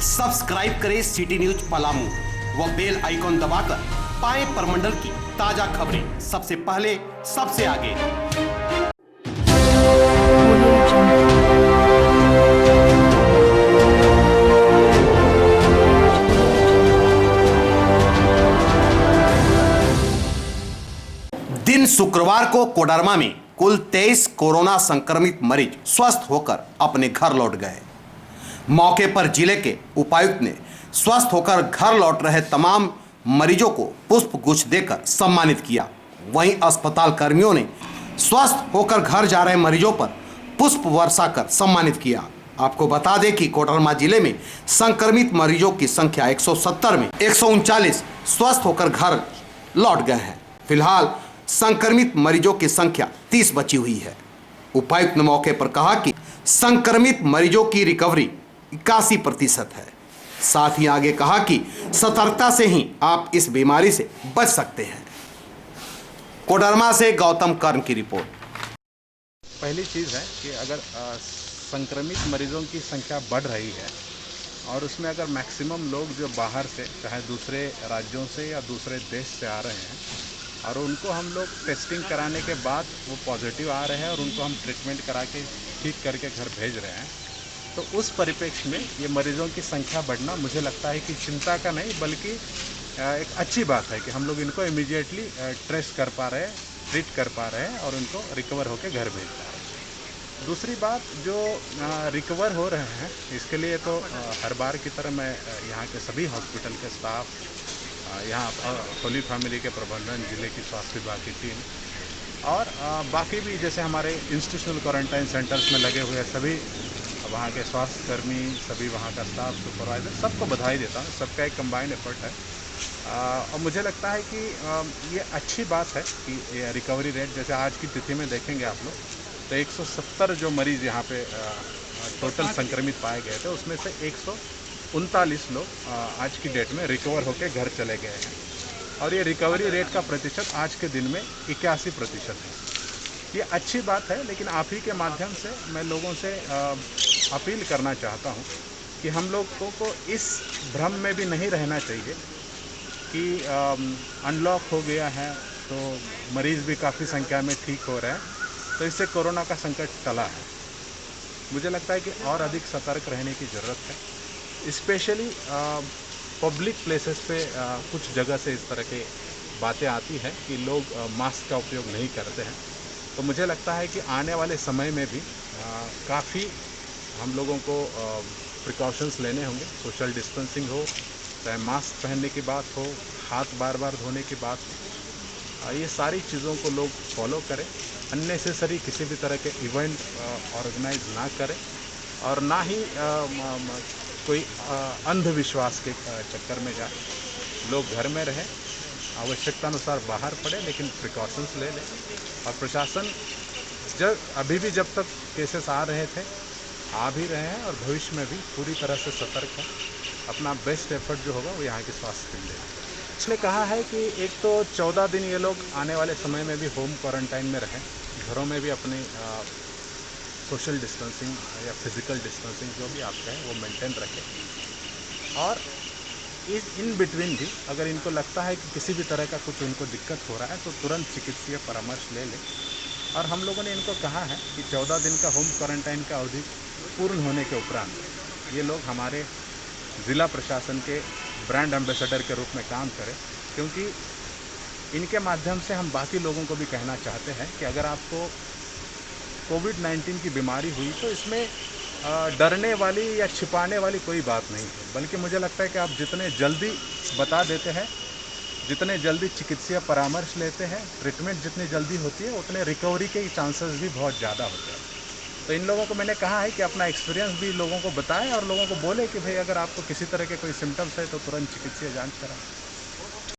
Subscribe करें city news Palamu व bell icon दबाकर पाएं परमंडल की ताजा खबरें सबसे पहले सबसे आगे। दिन शुक्रवार को कोडरमा में कुल 23 कोरोना संक्रमित मरीज स्वस्थ होकर अपने घर लौट गए। मौके पर जिले के उपायुक्त ने स्वस्थ होकर घर लौट रहे तमाम मरीजों को पुष्प गुच्छ देकर सम्मानित किया। वहीं अस्पताल कर्मियों ने स्वस्थ होकर घर जा रहे मरीजों पर पुष्प वर्षा कर सम्मानित किया। आपको बता दें कि कोडरमा जिले में संक्रमित मरीजों की संख्या 170 में 139 स्वस्थ होकर घर लौट गए हैं। फिलहाल संक्रमित मरीजों की संख्या 30 बची हुई है। उपायुक्त ने मौके पर कहा कि संक्रमित मरीजों की रिकवरी 81% है। साथ ही आगे कहा कि सतर्कता से ही आप इस बीमारी से बच सकते हैं। कोडरमा से गौतम कर्ण की रिपोर्ट। पहली चीज़ है कि अगर संक्रमित मरीजों की संख्या बढ़ रही है और उसमें अगर मैक्सिमम लोग जो बाहर से चाहे दूसरे राज्यों से या दूसरे देश से आ रहे हैं और उनको हम लोग टेस्टिंग कराने के बाद वो पॉजिटिव आ रहे हैं और उनको हम ट्रीटमेंट करा के ठीक करके घर भेज रहे हैं, तो उस परिप्रेक्ष्य में ये मरीजों की संख्या बढ़ना मुझे लगता है कि चिंता का नहीं बल्कि एक अच्छी बात है कि हम लोग इनको इमीडिएटली ट्रेस कर पा रहे हैं, ट्रीट कर पा रहे हैं और उनको रिकवर होकर घर भेज पा रहे हैं। दूसरी बात, जो रिकवर हो रहे हैं इसके लिए तो हर बार की तरह मैं यहाँ के सभी हॉस्पिटल के स्टाफ, यहाँ होली फैमिली के प्रबंधन, जिले की स्वास्थ्य विभाग की टीम और बाकी भी जैसे हमारे इंस्टीट्यूशनल क्वारंटाइन सेंटर्स में लगे हुए सभी वहाँ के स्वास्थ्य कर्मी, सभी वहाँ का स्टाफ, सुपरवाइज़र, सबको बधाई देता हूँ। सबका एक कंबाइंड एफर्ट है और मुझे लगता है कि ये अच्छी बात है कि रिकवरी रेट जैसे आज की तिथि में देखेंगे आप लोग तो 170 जो मरीज़ यहाँ पे टोटल संक्रमित पाए गए थे उसमें से 139 लोग आज की डेट में रिकवर होकर घर चले गए हैं और ये रिकवरी रेट का प्रतिशत आज के दिन में 81% है। ये अच्छी बात है, लेकिन आप ही के माध्यम से मैं लोगों से अपील करना चाहता हूँ कि हम लोगों को इस भ्रम में भी नहीं रहना चाहिए कि अनलॉक हो गया है तो मरीज़ भी काफ़ी संख्या में ठीक हो रहे हैं तो इससे कोरोना का संकट टला है। मुझे लगता है कि और अधिक सतर्क रहने की ज़रूरत है। स्पेशली पब्लिक प्लेसेस पे कुछ जगह से इस तरह के बातें आती है कि लोग मास्क का उपयोग नहीं करते हैं, तो मुझे लगता है कि आने वाले समय में भी काफ़ी हम लोगों को प्रिकॉशंस लेने होंगे। सोशल डिस्टेंसिंग हो, चाहे मास्क पहनने की बात हो, हाथ बार बार धोने की बात हो, ये सारी चीज़ों को लोग फॉलो करें। अननेसेसरी किसी भी तरह के इवेंट ऑर्गेनाइज ना करें और ना ही कोई अंधविश्वास के चक्कर में जाए। लोग घर में रहें, आवश्यकतानुसार बाहर पड़े, लेकिन प्रिकॉशंस ले लें। और प्रशासन जब तक केसेस आ रहे थे, आ भी रहे हैं और भविष्य में भी पूरी तरह से सतर्क है। अपना बेस्ट एफर्ट जो होगा वो यहाँ की स्वास्थ्य के लिए। इसने कहा है कि एक तो 14 दिन ये लोग आने वाले समय में भी होम क्वारंटाइन में रहें, घरों में भी अपनी सोशल डिस्टेंसिंग या फिज़िकल डिस्टेंसिंग जो भी आप कहें वो मेंटेन रखें और इन बिटवीन भी अगर इनको लगता है कि किसी भी तरह का कुछ उनको दिक्कत हो रहा है तो तुरंत चिकित्सीय परामर्श ले लें। और हम लोगों ने इनको कहा है कि 14 दिन का होम क्वारंटाइन का अवधि पूर्ण होने के उपरांत ये लोग हमारे ज़िला प्रशासन के ब्रांड एम्बेसडर के रूप में काम करें, क्योंकि इनके माध्यम से हम बाकी लोगों को भी कहना चाहते हैं कि अगर आपको कोविड-19 की बीमारी हुई तो इसमें डरने वाली या छिपाने वाली कोई बात नहीं है, बल्कि मुझे लगता है कि आप जितने जल्दी बता देते हैं, जितने जल्दी चिकित्सीय परामर्श लेते हैं, ट्रीटमेंट जितनी जल्दी होती है उतने रिकवरी के चांसेस भी बहुत ज़्यादा होते हैं। तो इन लोगों को मैंने कहा है कि अपना एक्सपीरियंस भी लोगों को बताएं और लोगों को बोले कि भाई अगर आपको किसी तरह के कोई सिम्टम्स है तो तुरंत चिकित्सीय जांच कराएं।